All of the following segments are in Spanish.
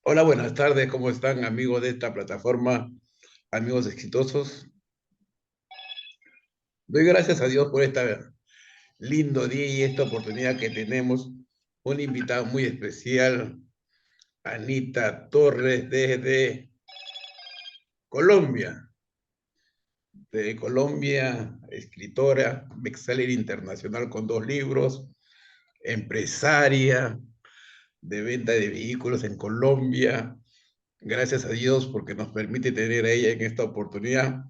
Hola, buenas tardes, ¿cómo están amigos de esta plataforma, amigos exitosos? Doy gracias a Dios por este lindo día y esta oportunidad que tenemos. Un invitado muy especial, Anita Torres desde Colombia. De Colombia, escritora, bestseller internacional con 2 libros, empresaria de venta de vehículos en Colombia. Gracias a Dios porque nos permite tener a ella en esta oportunidad,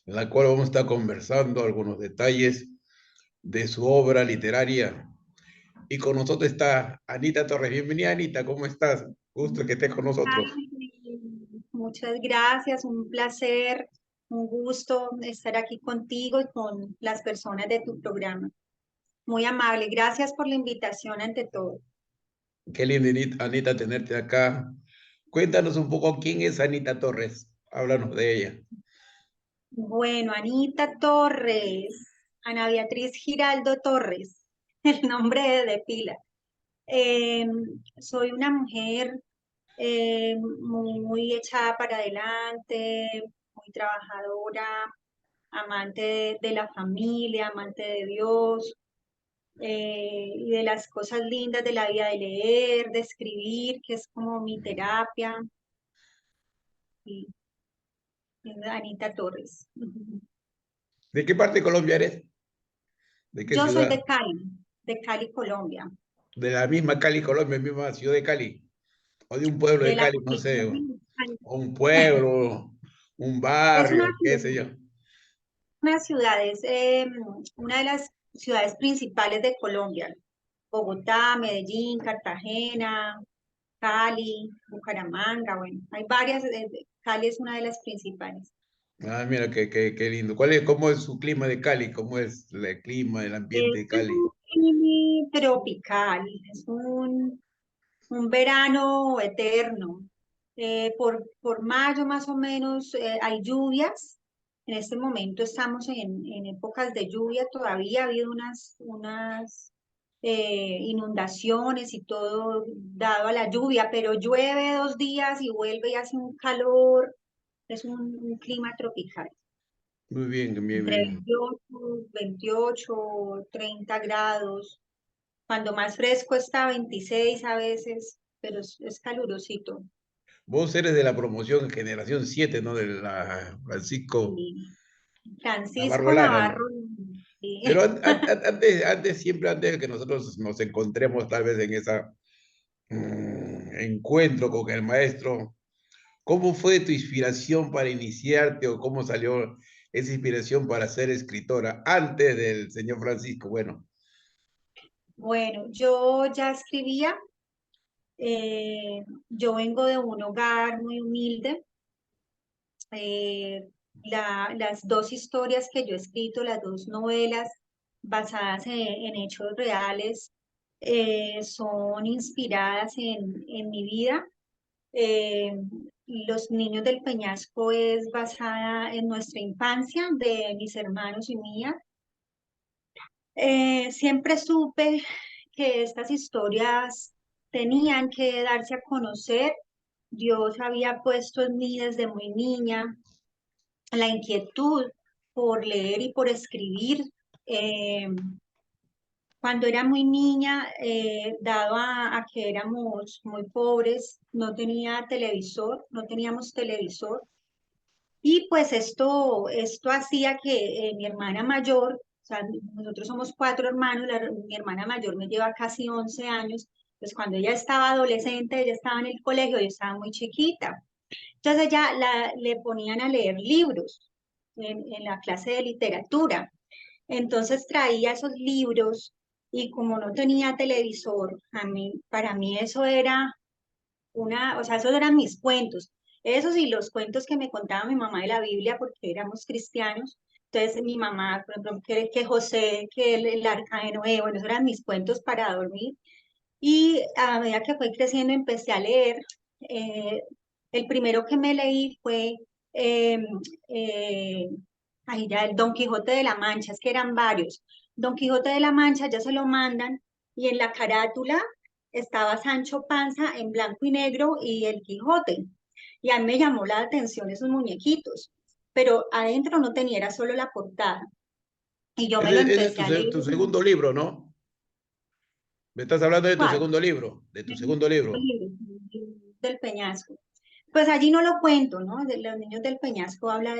en la cual vamos a estar conversando algunos detalles de su obra literaria. Y con nosotros está Anita Torres. Bienvenida, Anita, ¿cómo estás? Gusto que estés con nosotros. Ay, muchas gracias, un placer, un gusto estar aquí contigo y con las personas de tu programa. Muy amable, gracias por la invitación ante todo. Qué lindo, Anita, tenerte acá. Cuéntanos un poco quién es Anita Torres. Háblanos de ella. Bueno, Anita Torres, Ana Beatriz Giraldo Torres, el nombre de pila. Eh, Soy una mujer muy echada para adelante, muy trabajadora, amante de la familia, amante de Dios, y de las cosas lindas de la vida, de leer, de escribir, que es como mi terapia. Y, Anita Torres. ¿De qué parte de Colombia eres? ¿De qué Yo soy ciudad? De Cali, Colombia, De la misma Cali, Colombia, misma ciudad de Cali. O de un pueblo de de la Cali, no capital sé. de Cali. O un pueblo, un Es barrio, qué sé yo. una ciudad, es una de las ciudades principales de Colombia. Bogotá, Medellín, Cartagena, Cali, Bucaramanga, bueno, hay varias, Cali es una de las principales. Ah, mira, qué lindo. ¿Cómo es su clima de Cali? ¿Cómo es el clima, el ambiente de Este es Cali? un clima tropical, es un verano eterno. Por mayo más o menos hay lluvias. En este momento estamos en épocas de lluvia, todavía ha habido unas inundaciones y todo dado a la lluvia, pero llueve 2 días y vuelve y hace un calor, es un clima tropical. Muy bien, bien, Entre bien. 28, 30 grados. Cuando más fresco está 26 a veces, pero es calurosito. Vos eres de la promoción Generación 7, ¿no? De la Francisco Y Navarro Francisco Lara, ¿no? Navarro, sí. Pero siempre antes de que nosotros nos encontremos tal vez en ese encuentro con el maestro, ¿cómo fue tu inspiración para iniciarte o cómo salió esa inspiración para ser escritora antes del señor Francisco? Bueno, Bueno, yo ya escribía, yo vengo de un hogar muy humilde. Las dos historias que yo he escrito, las dos novelas basadas en hechos reales, son inspiradas en mi vida. Eh, Los Niños del Peñasco es basada en nuestra infancia, de mis hermanos y mía. Siempre supe que estas historias tenían que darse a conocer. Dios había puesto en mí desde muy niña la inquietud por leer y por escribir. Eh, Cuando era muy niña, dado a que éramos muy pobres, no tenía televisor, no teníamos televisor. Y pues esto hacía que mi hermana mayor, o sea, nosotros somos 4 hermanos, mi hermana mayor me lleva casi 11 años, pues cuando ella estaba adolescente, ella estaba en el colegio, yo estaba muy chiquita. Entonces ella le ponían a leer libros en la clase de literatura. Entonces traía esos libros y como no tenía televisor, para mí eso era o sea, esos eran mis cuentos. Esos y los cuentos que me contaba mi mamá de la Biblia, porque éramos cristianos. Entonces, mi mamá, por ejemplo, que José, que el arca de Noé, bueno, esos eran mis cuentos para dormir. Y a medida que fui creciendo, empecé a leer. Eh, el primero que me leí fue eh, eh, ay, ya, el Don Quijote de la Mancha, es que eran varios. Don Quijote de la Mancha ya se lo mandan y en la carátula estaba Sancho Panza en blanco y negro y el Quijote. Y a mí me llamó la atención esos muñequitos, pero adentro no tenía, era solo la portada. Y yo me lo Ese es empecé a leer. tu segundo libro, ¿no? Me estás hablando de tu ¿Cuál? segundo libro, de tu segundo libro. Del Peñasco. Pues allí no lo cuento, ¿no? De los niños del Peñasco habla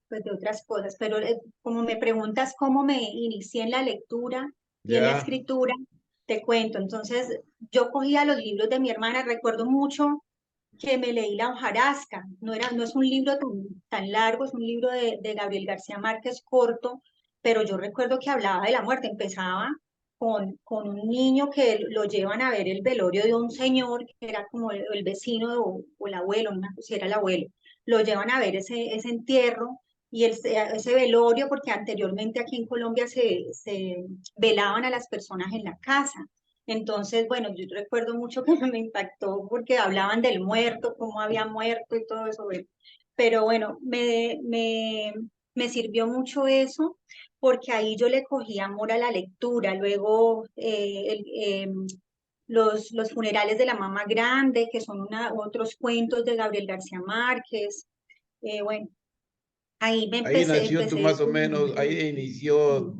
pues de otras cosas, pero como me preguntas cómo me inicié en la lectura y en la Ya, escritura, te cuento. Entonces, yo cogía los libros de mi hermana, recuerdo mucho que me leí La hojarasca, no es un libro tan largo, es un libro de Gabriel García Márquez corto, pero yo recuerdo que hablaba de la muerte, empezaba con un niño que lo llevan a ver el velorio de un señor que era como el vecino o el abuelo, no sé si era el abuelo, lo llevan a ver ese entierro y ese velorio, porque anteriormente aquí en Colombia se velaban a las personas en la casa. Entonces, bueno, yo recuerdo mucho que me impactó porque hablaban del muerto, cómo había muerto y todo eso. Bueno. Pero bueno, me sirvió mucho eso porque ahí yo le cogí amor a la lectura. Luego, los funerales de la mamá grande, que son otros cuentos de Gabriel García Márquez. Bueno, ahí ahí nació tú empecé. más o menos, ahí inició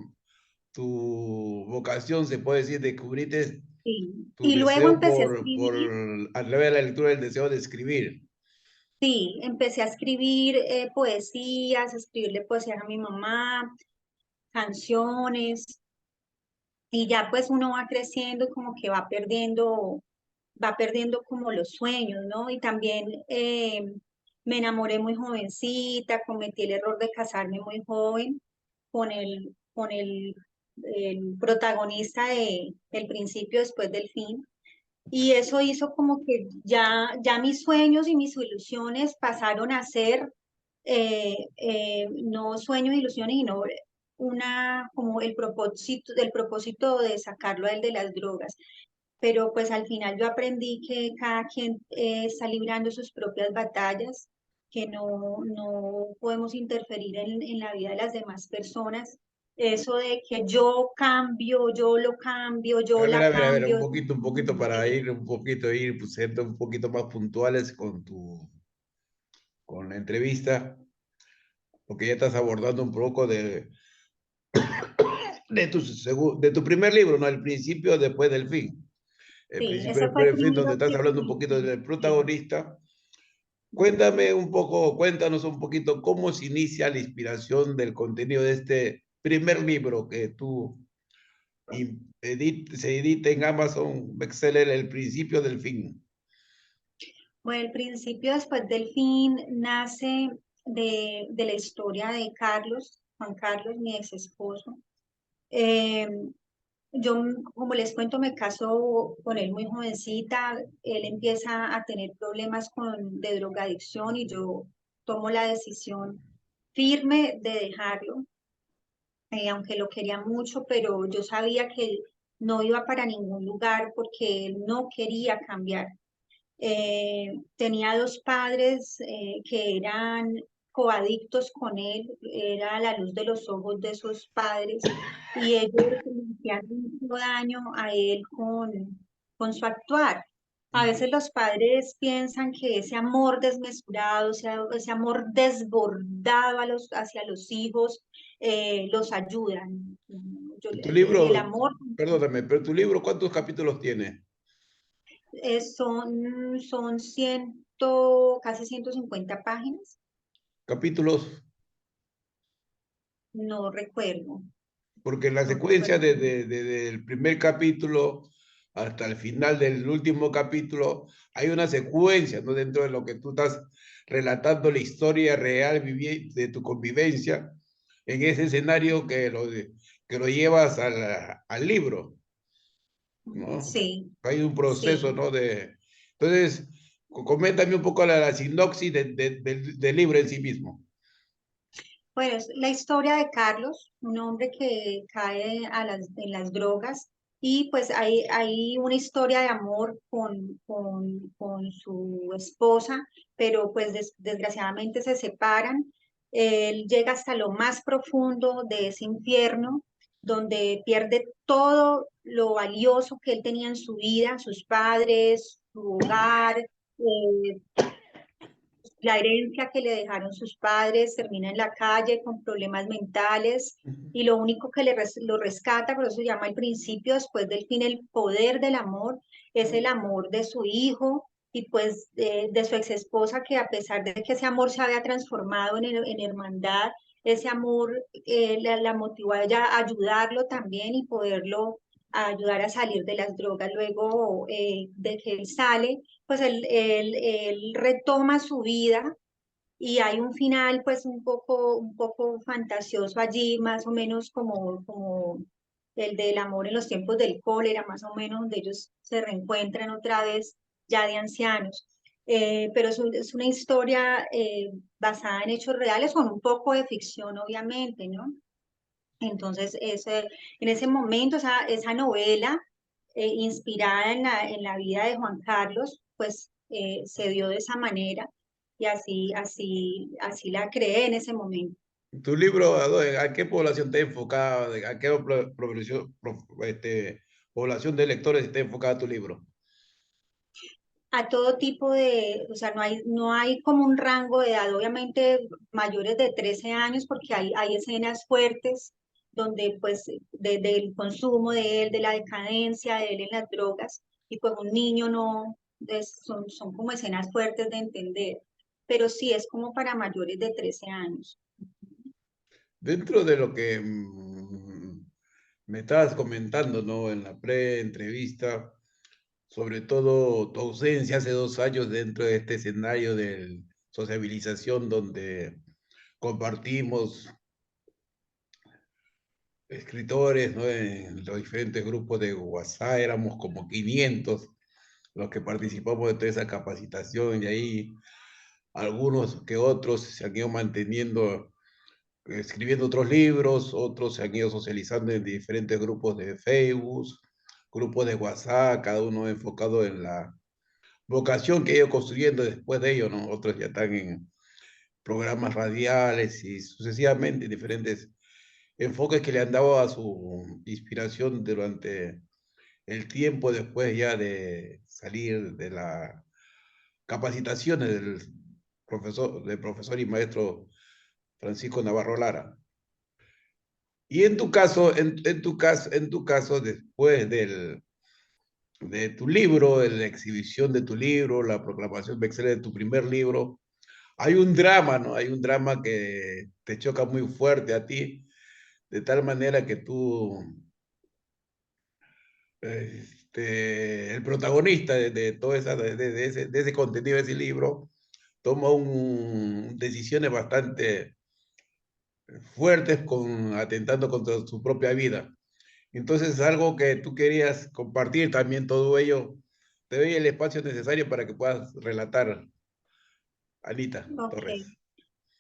tu vocación, se puede decir, descubriste Sí. tu Y luego deseo empecé a por, escribir. a través de la lectura, el deseo de escribir. Sí, empecé a escribir poesías, a escribirle poesías a mi mamá, canciones, y ya pues uno va creciendo y como que va perdiendo como los sueños, ¿no? Y también me enamoré muy jovencita, cometí el error de casarme muy joven con el protagonista de El principio después del fin. Y eso hizo como que ya mis sueños y mis ilusiones pasaron a ser no sueños, ilusiones, sino como el propósito de sacarlo a él de las drogas. Pero pues al final yo aprendí que cada quien está librando sus propias batallas, que no podemos interferir en la vida de las demás personas. Eso de que yo cambio, yo lo cambio, yo la A ver, cambio. un poquito para ir, un poquito, ir, pues, siendo un poquito más puntuales con la entrevista, porque ya estás abordando un poco de tu primer libro, ¿no? El principio después del fin. El Sí, principio ese fue después el del fin, donde primero estás que hablando un escribí. poquito del Sí. protagonista. Cuéntame un poco, cuéntanos un poquito cómo se inicia la inspiración del contenido de este primer libro que tú se edita en Amazon Bestseller, El principio del fin. Bueno, el principio después del fin nace de la historia de Carlos, Juan Carlos, mi ex esposo. Eh, yo, como les cuento, me caso con él muy jovencita. Él empieza a tener problemas de drogadicción y yo tomo la decisión firme de dejarlo, aunque lo quería mucho, pero yo sabía que él no iba para ningún lugar porque él no quería cambiar. Tenía dos padres que eran coadictos con él, era la luz de los ojos de esos padres, y ellos le hacían mucho daño a él con su actuar. A veces los padres piensan que ese amor desmesurado, ese amor desbordado hacia los hijos, los ayudan. Tu El libro, amor perdóname, pero tu libro, ¿cuántos capítulos tiene? son casi 150 páginas, Capítulos, no recuerdo, porque en la no secuencia recuerdo. del primer capítulo hasta el final del último capítulo, hay una secuencia, ¿no? Dentro de lo que tú estás relatando la historia real de tu convivencia en ese escenario que lo llevas al libro, ¿no? Sí, Hay un proceso, sí. ¿no? Entonces, coméntame un poco la sinopsis del libro en sí mismo. Bueno, es la historia de Carlos, un hombre que cae en las drogas y pues hay una historia de amor con su esposa, pero pues desgraciadamente se separan. Él llega hasta lo más profundo de ese infierno donde pierde todo lo valioso que él tenía en su vida, sus padres, su hogar, la herencia que le dejaron sus padres, termina en la calle con problemas mentales y lo único que lo rescata, por eso se llama el principio, después del fin, el poder del amor, es el amor de su hijo y pues de su ex esposa, que a pesar de que ese amor se había transformado en hermandad, ese amor la motivó a ella a ayudarlo también y poderlo a ayudar a salir de las drogas luego de que él sale, pues él retoma su vida y hay un final pues un poco fantasioso allí, más o menos como el del amor en los tiempos del cólera, más o menos, donde ellos se reencuentran otra vez ya de ancianos. Pero es una historia basada en hechos reales con un poco de ficción, obviamente, ¿no? Entonces, en ese momento, esa novela, inspirada en la vida de Juan Carlos, pues se dio de esa manera y así la creé en ese momento. Tu libro, ¿a qué población te enfocaba? ¿A qué población de lectores está enfocada tu libro? A todo tipo o sea, no hay como un rango de edad, obviamente mayores de 13 años, porque hay escenas fuertes donde pues del consumo de él, de la decadencia de él en las drogas, y pues un niño no, son como escenas fuertes de entender, pero sí es como para mayores de 13 años. Dentro de lo que me estabas comentando, ¿no? En la pre-entrevista, sobre todo tu ausencia hace 2 años dentro de este escenario de sociabilización donde compartimos escritores, ¿no? En los diferentes grupos de WhatsApp éramos como 500 los que participamos de toda esa capacitación y ahí algunos que otros se han ido manteniendo, escribiendo otros libros, otros se han ido socializando en diferentes grupos de Facebook, grupos de WhatsApp, cada uno enfocado en la vocación que he ido construyendo después de ello, ¿no? Otros ya están en programas radiales y sucesivamente diferentes enfoques que le han dado a su inspiración durante el tiempo después ya de salir de las capacitaciones del profesor y maestro Francisco Navarro Lara. Y en tu caso, después de tu libro, de la exhibición de tu libro, la proclamación bestseller de tu primer libro, hay un drama, ¿no? Hay un drama que te choca muy fuerte a ti, de tal manera que tú, el protagonista de todo de ese contenido de ese libro, toma decisiones bastante fuertes atentando contra su propia vida. Entonces, algo que tú querías compartir también todo ello, te doy el espacio necesario para que puedas relatar, Anita Ok, Torres.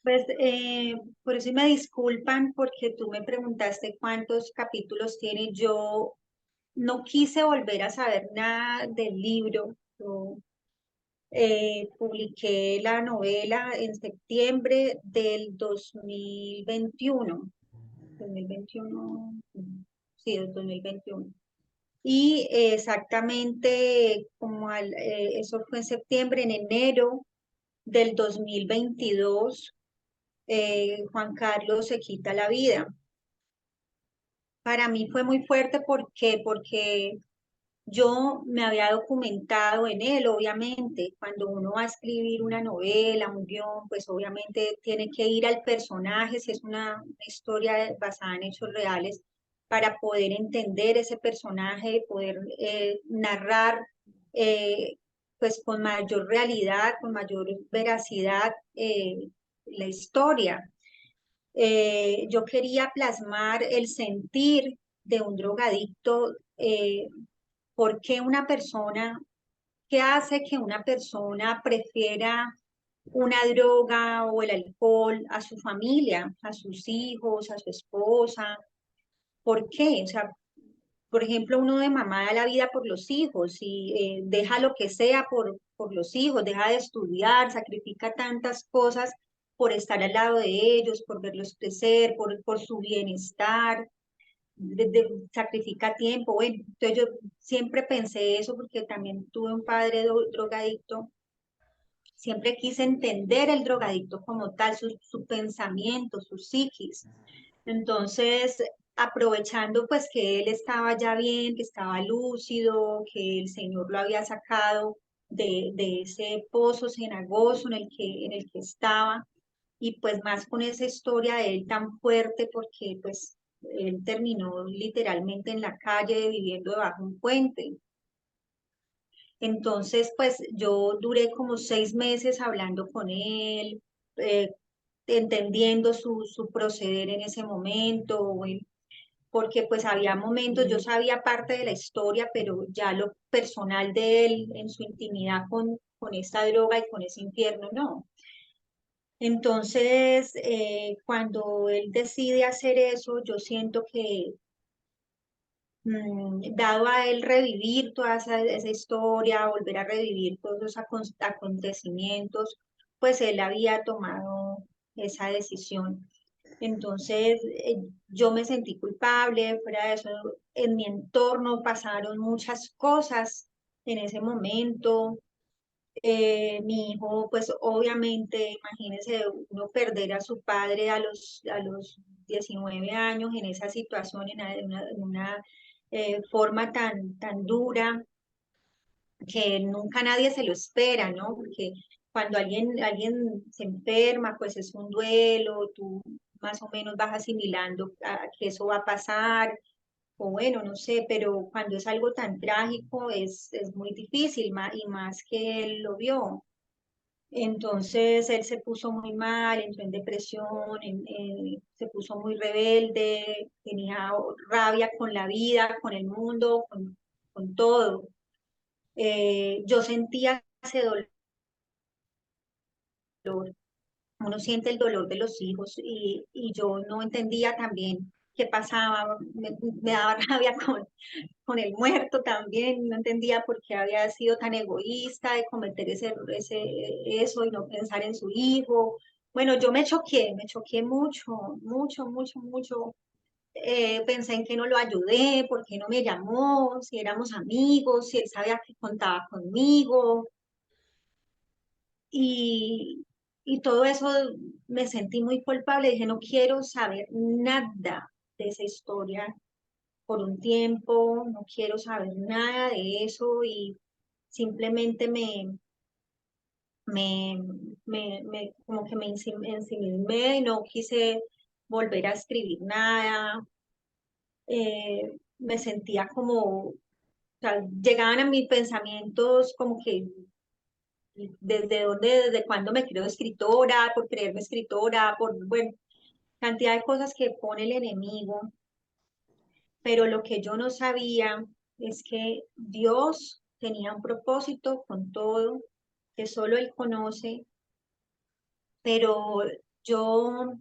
pues por eso me disculpan porque tú me preguntaste cuántos capítulos tiene. Yo no quise volver a saber nada del libro. Yo, publiqué la novela en septiembre del 2021. 2021, sí, del 2021. Y exactamente eso fue en septiembre, en enero del 2022, Juan Carlos se quita la vida. Para mí fue muy fuerte porque yo me había documentado en él, obviamente. Cuando uno va a escribir una novela, un guión, pues obviamente tiene que ir al personaje, si es una historia basada en hechos reales, para poder entender ese personaje, poder narrar eh, pues con mayor realidad, con mayor veracidad la historia. Yo quería plasmar el sentir de un drogadicto. ¿Por qué una persona, qué hace que una persona prefiera una droga o el alcohol a su familia, a sus hijos, a su esposa? ¿Por qué? O sea, por ejemplo, uno de mamá da la vida por los hijos y deja lo que sea por los hijos, deja de estudiar, sacrifica tantas cosas por estar al lado de ellos, por verlos crecer, por su bienestar. sacrifica tiempo. Bueno, entonces yo siempre pensé eso porque también tuve un padre drogadicto. Siempre quise entender el drogadicto como tal, su pensamiento, su psiquis. Entonces, aprovechando pues que él estaba ya bien, que estaba lúcido, que el Señor lo había sacado de ese pozo cenagoso en el que estaba, y pues más con esa historia de él tan fuerte, porque pues él terminó literalmente en la calle viviendo debajo de un puente. Entonces, pues yo duré como 6 meses hablando con él, eh, entendiendo su proceder en ese momento, bueno, porque pues había momentos, yo sabía parte de la historia, pero ya lo personal de él en su intimidad con esta droga y con ese infierno, no. Entonces, cuando él decide hacer eso, yo siento que dado a él revivir toda esa historia, volver a revivir todos esos acontecimientos, pues él había tomado esa decisión. Entonces, yo me sentí culpable, fuera de eso, en mi entorno pasaron muchas cosas en ese momento. Mi hijo, pues obviamente, imagínese uno perder a su padre a los 19 años en esa situación, en una forma tan dura, que nunca nadie se lo espera, ¿no? Porque cuando alguien se enferma, pues es un duelo, tú más o menos vas asimilando que eso va a pasar, o bueno, no sé, pero cuando es algo tan trágico es muy difícil, y más que él lo vio. Entonces él se puso muy mal, entró en depresión, se puso muy rebelde, tenía rabia con la vida, con el mundo, con todo. Yo sentía ese dolor, uno siente el dolor de los hijos y yo no entendía también qué pasaba, me daba rabia con el muerto también, no entendía por qué había sido tan egoísta de cometer eso y no pensar en su hijo. Bueno, yo me choqué mucho, mucho, mucho, mucho. Pensé en que no lo ayudé, por qué no me llamó, si éramos amigos, si él sabía que contaba conmigo. Y, y todo eso me sentí muy culpable. Dije, no quiero saber nada de esa historia por un tiempo, no quiero saber nada de eso y simplemente me, como que me ensimismé y no quise volver a escribir nada. Me sentía como, o sea, llegaban a mis pensamientos como que desde cuándo me creo escritora, por creerme escritora, por, bueno, cantidad de cosas que pone el enemigo, pero lo que yo no sabía es que Dios tenía un propósito con todo, que solo Él conoce, pero yo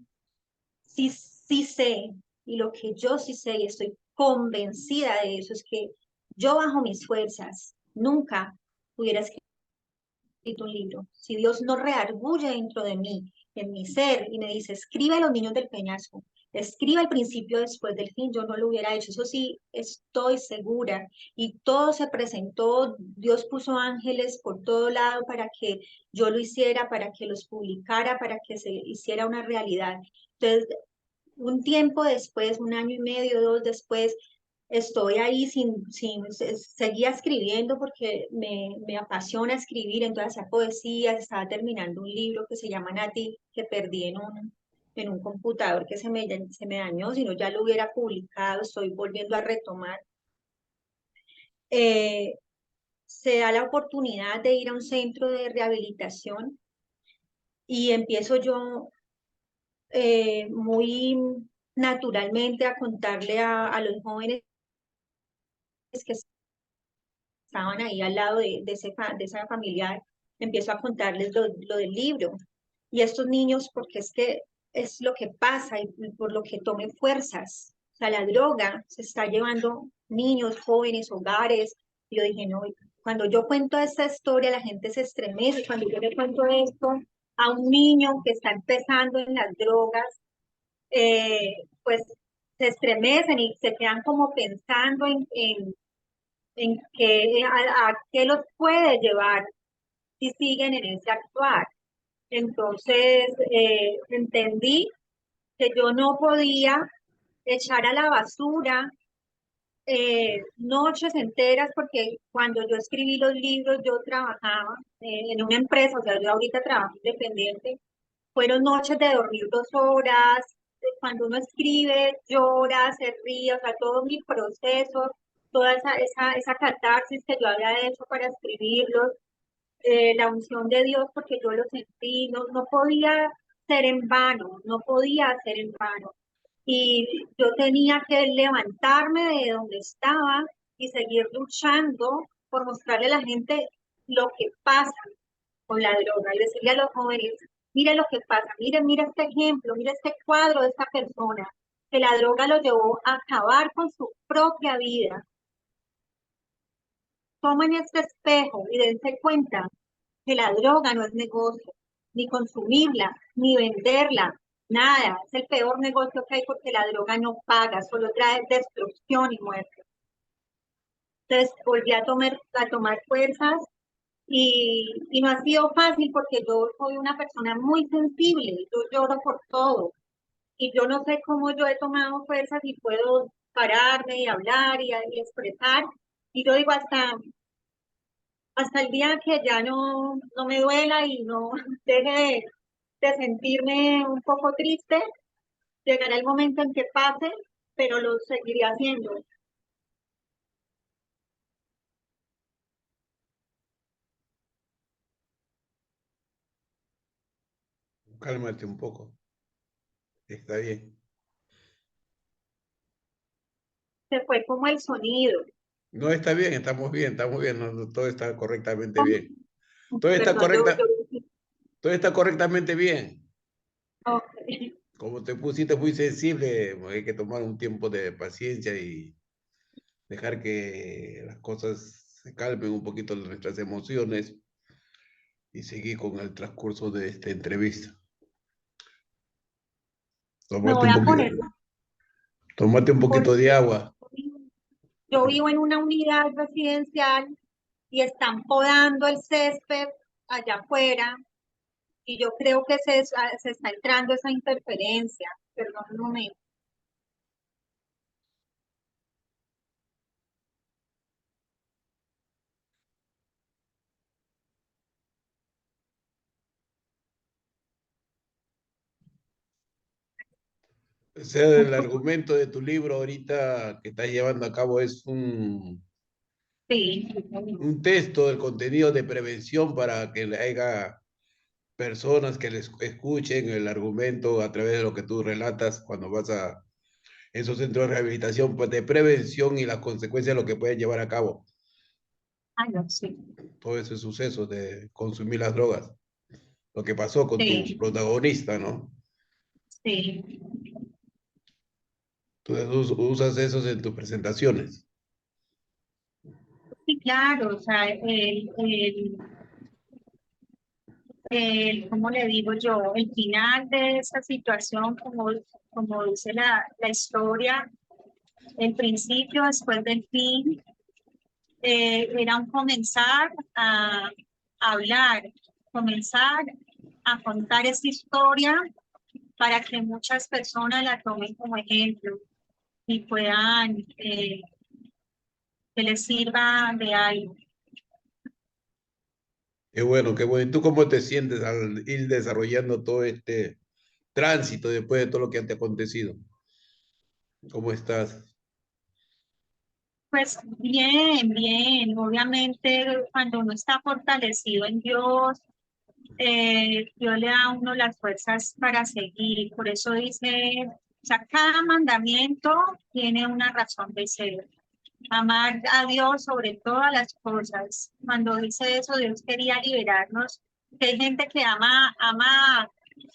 sí sé, y lo que yo sí sé y estoy convencida de eso es que yo bajo mis fuerzas nunca hubiera escrito un libro. Si Dios no reargulle dentro de mí, en mi ser, y me dice, escribe a los niños del peñasco, escribe el principio después del fin, yo no lo hubiera hecho. Eso sí, estoy segura. Y todo se presentó, Dios puso ángeles por todo lado para que yo lo hiciera, para que los publicara, para que se hiciera una realidad. Entonces, un tiempo después, un año y medio, dos después, estoy ahí seguía escribiendo porque me apasiona escribir, entonces hacía poesía, estaba terminando un libro que se llama Nati, que perdí en un computador que se me dañó, si no ya lo hubiera publicado, estoy volviendo a retomar. Eh, Se da la oportunidad de ir a un centro de rehabilitación y empiezo yo muy naturalmente a contarle a los jóvenes que estaban ahí al lado de esa familiar, empiezo a contarles lo del libro. Y estos niños, porque es que es lo que pasa y por lo que tome fuerzas. O sea, la droga se está llevando niños, jóvenes, hogares. Y yo dije, no, cuando yo cuento esta historia, la gente se estremece. Cuando yo le cuento esto a un niño que está empezando en las drogas, pues se estremecen y se quedan como pensando en qué, a qué los puede llevar si siguen en ese actuar. Entonces, entendí que yo no podía echar a la basura noches enteras, porque cuando yo escribí los libros, yo trabajaba en una empresa, o sea, yo ahorita trabajo independiente, fueron noches de dormir 2 horas, cuando uno escribe, llora, se ríe, o sea, todo mi proceso, toda esa catarsis que yo había hecho para escribirlos, la unción de Dios, porque yo lo sentí, no podía ser en vano, no podía ser en vano. Y yo tenía que levantarme de donde estaba y seguir luchando por mostrarle a la gente lo que pasa con la droga y decirle a los jóvenes, mire lo que pasa, mire este ejemplo, mire este cuadro de esta persona, que la droga lo llevó a acabar con su propia vida. Tomen este espejo y dense cuenta que la droga no es negocio, ni consumirla, ni venderla, nada. Es el peor negocio que hay porque la droga no paga, solo trae destrucción y muerte. Entonces volví a tomar fuerzas y no ha sido fácil porque yo soy una persona muy sensible, yo lloro por todo y yo no sé cómo yo he tomado fuerzas y puedo pararme y hablar y expresar. Y yo digo, hasta el día que ya no me duela y no deje de sentirme un poco triste, llegará el momento en que pase, pero lo seguiré haciendo. Cálmate un poco, está bien. Se fue como el sonido. No, está estamos bien, todo está correctamente bien. Todo está Perdón, yo todo está correctamente bien. ok. Como te pusiste muy sensible, hay que tomar un tiempo de paciencia y dejar que las cosas se calmen un poquito nuestras emociones y seguir con el transcurso de esta entrevista. Me Tomate voy un a poquito, poner tomate un poquito de porque agua. yo vivo en una unidad residencial y están podando el césped allá afuera y yo creo que se está entrando esa interferencia. Perdón un momento. O sea, el argumento de tu libro ahorita que estás llevando a cabo es Sí, un texto del contenido de prevención para que haya personas que les escuchen el argumento a través de lo que tú relatas cuando vas a esos centros de rehabilitación, pues de prevención y las consecuencias de lo que pueden llevar a cabo no, sí, todo ese suceso de consumir las drogas, lo que pasó con tu sí, protagonista, ¿no? sí. Tú usas esos en tus presentaciones. Sí, claro, o sea, ¿cómo le digo yo? El final de esa situación, como dice la historia, el principio después del fin, era un comenzar a hablar, comenzar a contar esta historia para que muchas personas la tomen como ejemplo y puedan, que les sirva de algo. Qué bueno, qué bueno. ¿Y tú cómo te sientes al ir desarrollando todo este tránsito después de todo lo que te ha acontecido? ¿Cómo estás? Pues bien, bien. Obviamente, cuando uno está fortalecido en Dios, Dios le da a uno las fuerzas para seguir. Por eso dice, o sea, cada mandamiento tiene una razón de ser. Amar a Dios sobre todas las cosas. Cuando dice eso, Dios quería liberarnos. Que hay gente que ama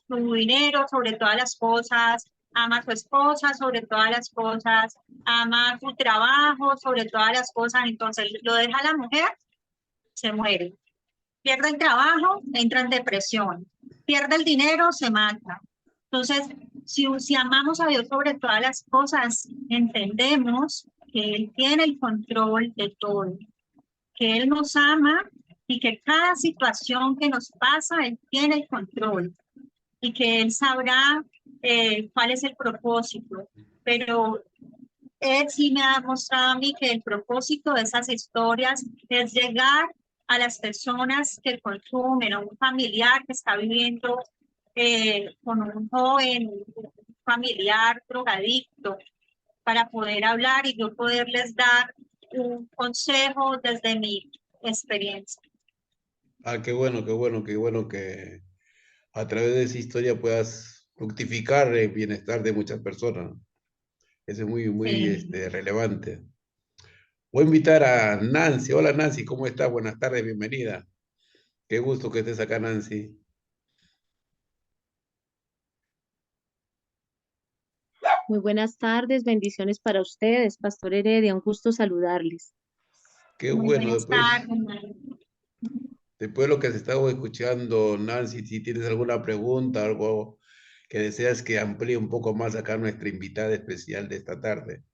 su dinero sobre todas las cosas, ama a su esposa sobre todas las cosas, ama su trabajo sobre todas las cosas. Entonces lo deja la mujer, se muere. Pierde el trabajo, entra en depresión. Pierde el dinero, se mata. Entonces, si amamos a Dios sobre todas las cosas, entendemos que Él tiene el control de todo, que Él nos ama y que cada situación que nos pasa, Él tiene el control y que Él sabrá cuál es el propósito. Pero Él sí me ha mostrado a mí que el propósito de esas historias es llegar a las personas que consumen, a un familiar que está viviendo con un joven, un familiar drogadicto, para poder hablar y yo poderles dar un consejo desde mi experiencia. Ah, qué bueno, qué bueno, qué bueno que a través de esa historia puedas fructificar el bienestar de muchas personas. Eso es muy, muy relevante. Voy a invitar a Nancy. Hola Nancy, ¿cómo estás? Buenas tardes, bienvenida. Qué gusto que estés acá, Nancy. Muy buenas tardes, bendiciones para ustedes, Pastor Heredia, un gusto saludarles. Qué Muy bueno, buenas después, tardes. después de lo que has estado escuchando, Nancy, si tienes alguna pregunta, algo que deseas que amplíe un poco más acá nuestra invitada especial de esta tarde.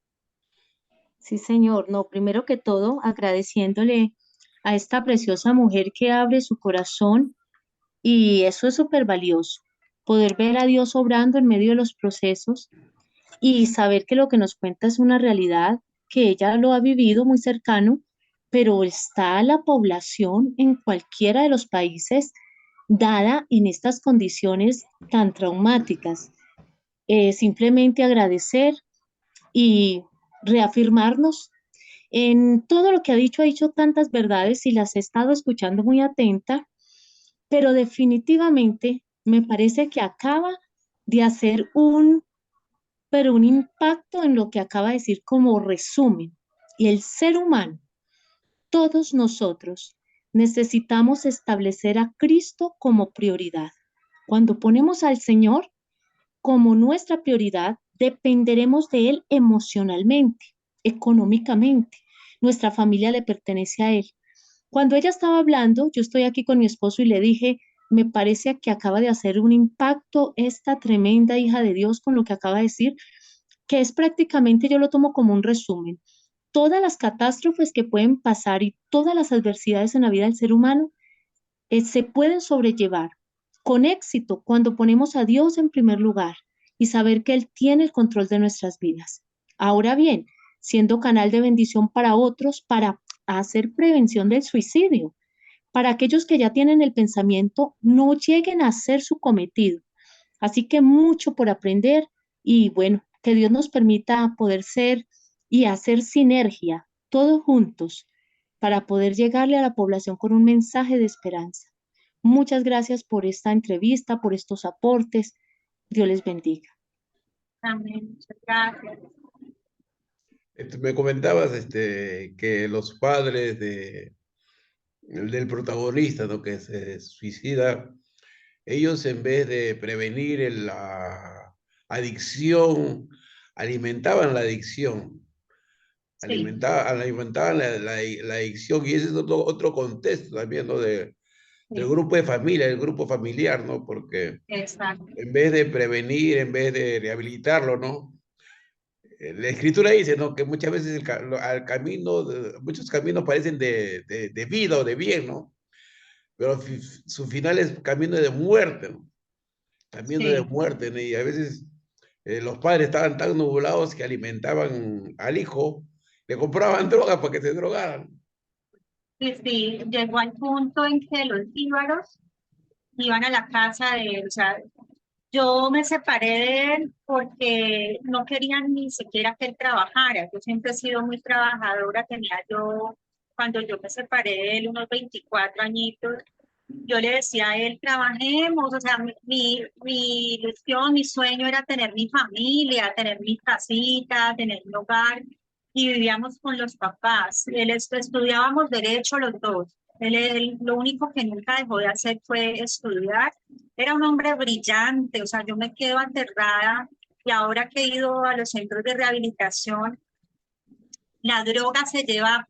Sí, señor. No, primero que todo, agradeciéndole a esta preciosa mujer que abre su corazón y eso es súper valioso, poder ver a Dios obrando en medio de los procesos y saber que lo que nos cuenta es una realidad, que ella lo ha vivido muy cercano, pero está la población en cualquiera de los países dada en estas condiciones tan traumáticas. Simplemente agradecer y reafirmarnos en todo lo que ha dicho tantas verdades y las he estado escuchando muy atenta, pero definitivamente me parece que acaba de hacer un impacto en lo que acaba de decir como resumen. Y el ser humano, todos nosotros, necesitamos establecer a Cristo como prioridad. Cuando ponemos al Señor como nuestra prioridad, dependeremos de Él emocionalmente, económicamente. Nuestra familia le pertenece a Él. Cuando ella estaba hablando, yo estoy aquí con mi esposo y le dije, me parece que acaba de hacer un impacto esta tremenda hija de Dios con lo que acaba de decir, que es prácticamente, yo lo tomo como un resumen. Todas las catástrofes que pueden pasar y todas las adversidades en la vida del ser humano se pueden sobrellevar con éxito cuando ponemos a Dios en primer lugar y saber que Él tiene el control de nuestras vidas. Ahora bien, siendo canal de bendición para otros, para hacer prevención del suicidio, para aquellos que ya tienen el pensamiento, no lleguen a hacer su cometido. Así que mucho por aprender y bueno, que Dios nos permita poder ser y hacer sinergia, todos juntos, para poder llegarle a la población con un mensaje de esperanza. Muchas gracias por esta entrevista, por estos aportes. Dios les bendiga. Amén. Muchas gracias. Me comentabas que los padres del protagonista, ¿no? Que se suicida, ellos en vez de prevenir la adicción, alimentaban la adicción, Sí, alimentaban la adicción, y ese es otro contexto también, ¿no? Del sí, grupo de familia, del grupo familiar, ¿no? Porque exacto. en vez de prevenir, en vez de rehabilitarlo, ¿no? La escritura dice, ¿no? Que muchas veces al camino, muchos caminos parecen de vida o de bien, ¿no? Pero su final es camino de muerte, ¿no? Camino de Sí, muerte, ¿no? Y a veces los padres estaban tan nublados que alimentaban al hijo, le compraban droga para que se drogaran. sí, sí. Llegó al punto en que los íbaros iban a la casa de él. O sea, yo me separé de él porque no querían ni siquiera que él trabajara. Yo siempre he sido muy trabajadora. Tenía yo, cuando yo me separé de él, unos 24 añitos. Yo le decía a él, trabajemos, o sea, mi ilusión, mi sueño era tener mi familia, tener mi casita, tener mi hogar, y vivíamos con los papás. Estudiábamos derecho los dos. Él lo único que nunca dejó de hacer fue estudiar. Era un hombre brillante, o sea, yo me quedo aterrada, y ahora que he ido a los centros de rehabilitación, la droga se lleva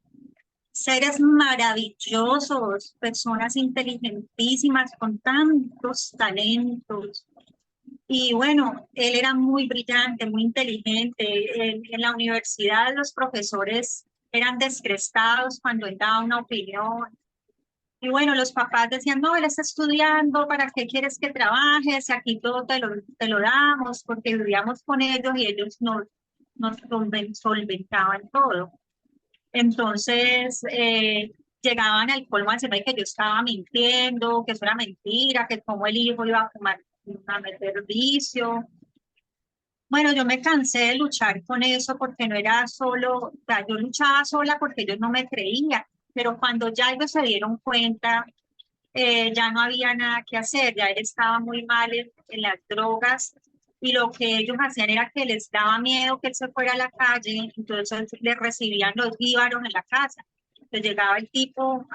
seres maravillosos, personas inteligentísimas con tantos talentos. Y bueno, él era muy brillante, muy inteligente. En la universidad los profesores eran descrestados cuando él daba una opinión. Y bueno, los papás decían, no, él está estudiando, ¿para qué quieres que trabajes? Aquí todo te lo damos, porque vivíamos con ellos y ellos nos solventaban todo. Entonces, llegaban al colmo a decirme que yo estaba mintiendo, que eso era mentira, que como el hijo iba a fumar, a meter vicio. Bueno, yo me cansé de luchar con eso porque no era solo, o sea, yo luchaba sola porque ellos no me creían, pero cuando ya ellos se dieron cuenta, ya no había nada que hacer, ya él estaba muy mal en las drogas y lo que ellos hacían era que les daba miedo que él se fuera a la calle, entonces le recibían los víbaros en la casa. Entonces llegaba el tipo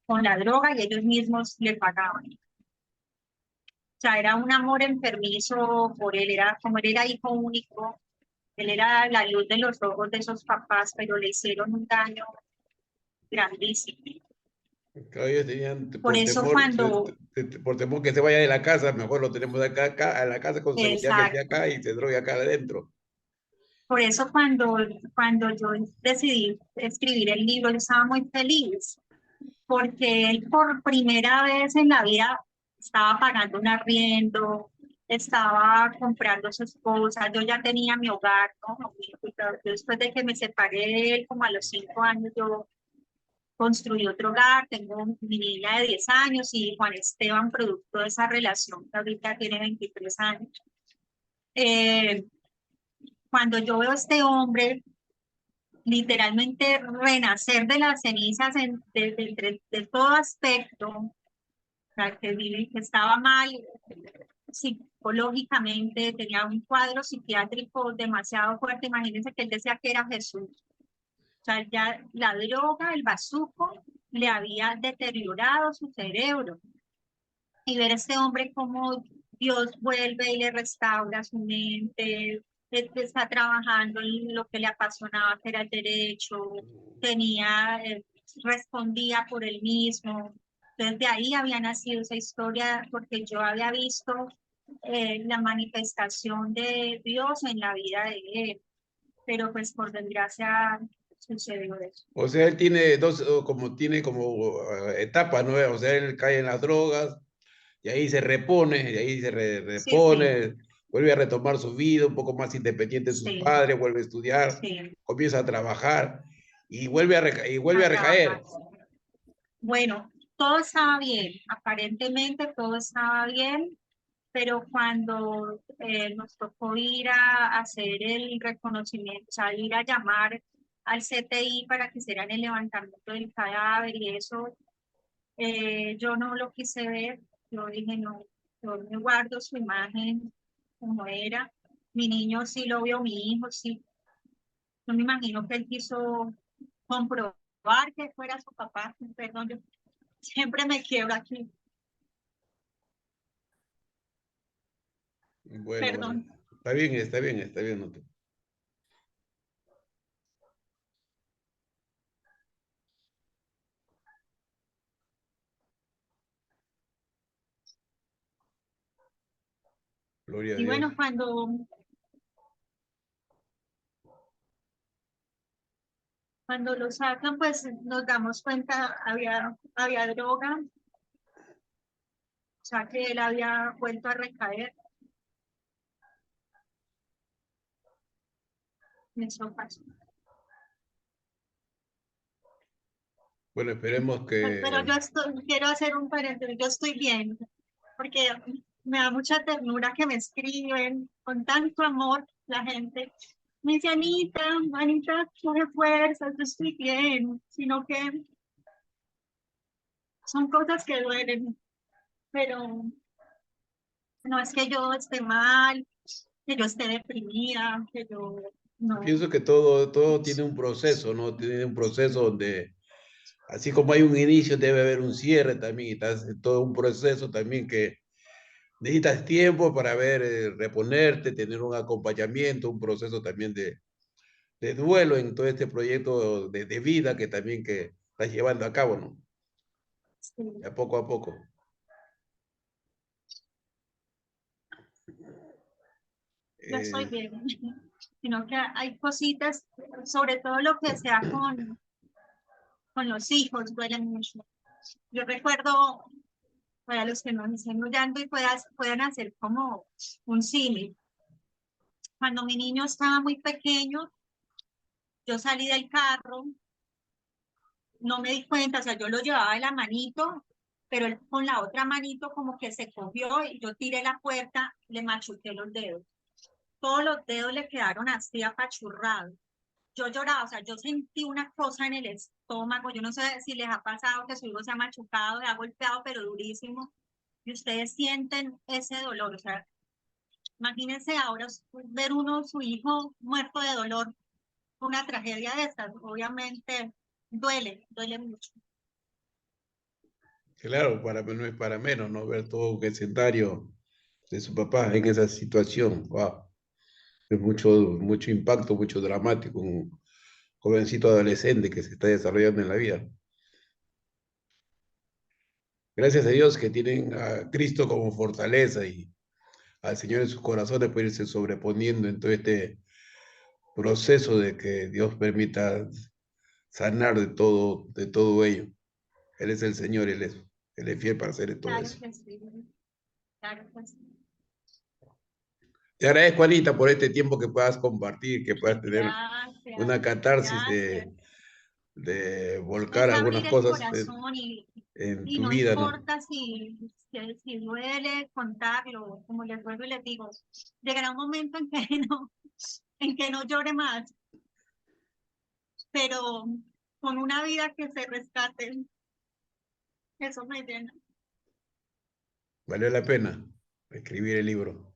con la droga y ellos mismos le pagaban. O sea, era un amor enfermizo por él, era como él era hijo único, él era la luz de los ojos de esos papás, pero le hicieron un daño grandísimo. Claro, ellos tenían, Por eso cuando, por temor que se vaya de la casa, mejor lo tenemos acá, a la casa con seguridad que esté exacto, acá y se drogue acá adentro. por eso cuando yo decidí escribir el libro, yo estaba muy feliz, porque él por primera vez en la vida estaba pagando un arriendo, estaba comprando sus cosas, yo ya tenía mi hogar, ¿no? Después de que me separé de él, como a los 5 años, yo construí otro hogar, tengo mi niña de 10 años y Juan Esteban, producto de esa relación, que ahorita tiene 23 años. Eh, Cuando yo veo a este hombre literalmente renacer de las cenizas de todo aspecto, o sea, que estaba mal psicológicamente, tenía un cuadro psiquiátrico demasiado fuerte, imagínense que él decía que era Jesús. O sea, ya la droga, el bazuco, le había deteriorado su cerebro. Y ver a este hombre como Dios vuelve y le restaura su mente, está trabajando en lo que le apasionaba, que era el derecho, tenía, respondía por él mismo. Entonces de ahí había nacido esa historia porque yo había visto la manifestación de Dios en la vida de él, pero pues por desgracia sucedió eso. O sea, él tiene tiene como etapas, ¿no? O sea, él cae en las drogas y ahí se repone, y ahí se Sí, sí, repone, vuelve a retomar su vida, un poco más independiente de sus sí, padres, vuelve a estudiar, sí, comienza a trabajar y y vuelve a a trabajar. recaer. Bueno, todo estaba bien, aparentemente todo estaba bien, pero cuando nos tocó ir a hacer el reconocimiento, o sea, ir a llamar al CTI para que hicieran el levantamiento del cadáver y eso, yo no lo quise ver, yo dije, no, yo me guardo su imagen como era, mi niño sí lo vio, mi hijo sí, yo me imagino que él quiso comprobar que fuera su papá, perdón, yo siempre me quiebro aquí. Bueno, bueno, Perdón. está bien, está bien, está bien. Gloria a Y Dios. bueno, cuando lo sacan, pues nos damos cuenta, había droga, o sea que él había vuelto a recaer. Eso pasó. Bueno, esperemos Pero que... quiero hacer un paréntesis, yo estoy bien, porque me da mucha ternura que me escriben con tanto amor la gente. Me dice, Anita, Anita, coge fuerzas, yo estoy bien, sino que son cosas que duelen, pero no es que yo esté mal, que yo esté deprimida, que yo no. Pienso que todo tiene un proceso, ¿no? Tiene un proceso donde, así como hay un inicio, debe haber un cierre también, y todo un proceso también que necesitas tiempo para ver, reponerte, tener un acompañamiento, un proceso también de duelo en todo este proyecto de vida que también que estás llevando a cabo, ¿no? Sí. A poco a poco. Ya estoy Eh, bien, sino que hay cositas, sobre todo lo que sea con los hijos, duelen mucho. Yo recuerdo, para los que nos estén oyendo y puedan hacer como un símil. Cuando mi niño estaba muy pequeño, yo salí del carro, no me di cuenta, o sea, yo lo llevaba de la manito, pero él con la otra manito como que se cogió y yo tiré la puerta, le machuqué los dedos. Todos los dedos le quedaron así apachurrados. Yo lloraba, o sea, yo sentí una cosa en el estómago, yo no sé si les ha pasado que su hijo se ha machucado, se ha golpeado, pero durísimo, y ustedes sienten ese dolor, o sea, imagínense ahora ver uno, su hijo muerto de dolor, una tragedia de estas, obviamente duele mucho. claro, no es para menos, ¿no? Ver todo un escenario de su papá en esa situación. Wow. Es mucho impacto, mucho dramático. Un jovencito adolescente que se está desarrollando en la vida. Gracias a Dios que tienen a Cristo como fortaleza y al Señor en sus corazones para irse sobreponiendo en todo este proceso de que Dios permita sanar de todo ello. Él es el Señor, Él es fiel para hacer todo Claro eso. que sí, claro que sí. Te agradezco, Anita, por este tiempo que puedas compartir, que puedas tener Gracias, una catarsis gracias. de volcar Es algunas abrir el cosas corazón en y tu no vida, ¿no? importa si duele contarlo, como les vuelvo y les digo, llegará un momento en que en que no llore más, pero con una vida que se rescate, eso me llena. Valió la pena escribir el libro.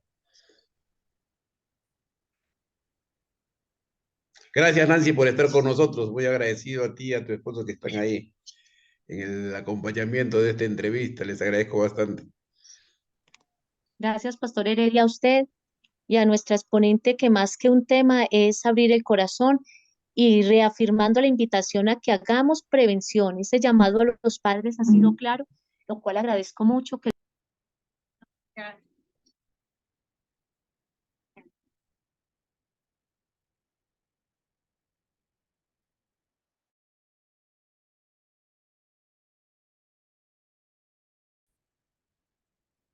Gracias, Nancy, por estar con nosotros. Muy agradecido a ti y a tu esposo que están ahí en el acompañamiento de esta entrevista. Les agradezco bastante. Gracias, Pastor Heredia, a usted y a nuestra exponente, que más que un tema es abrir el corazón y reafirmando la invitación a que hagamos prevención. Ese llamado a los padres ha sido claro, lo cual agradezco mucho que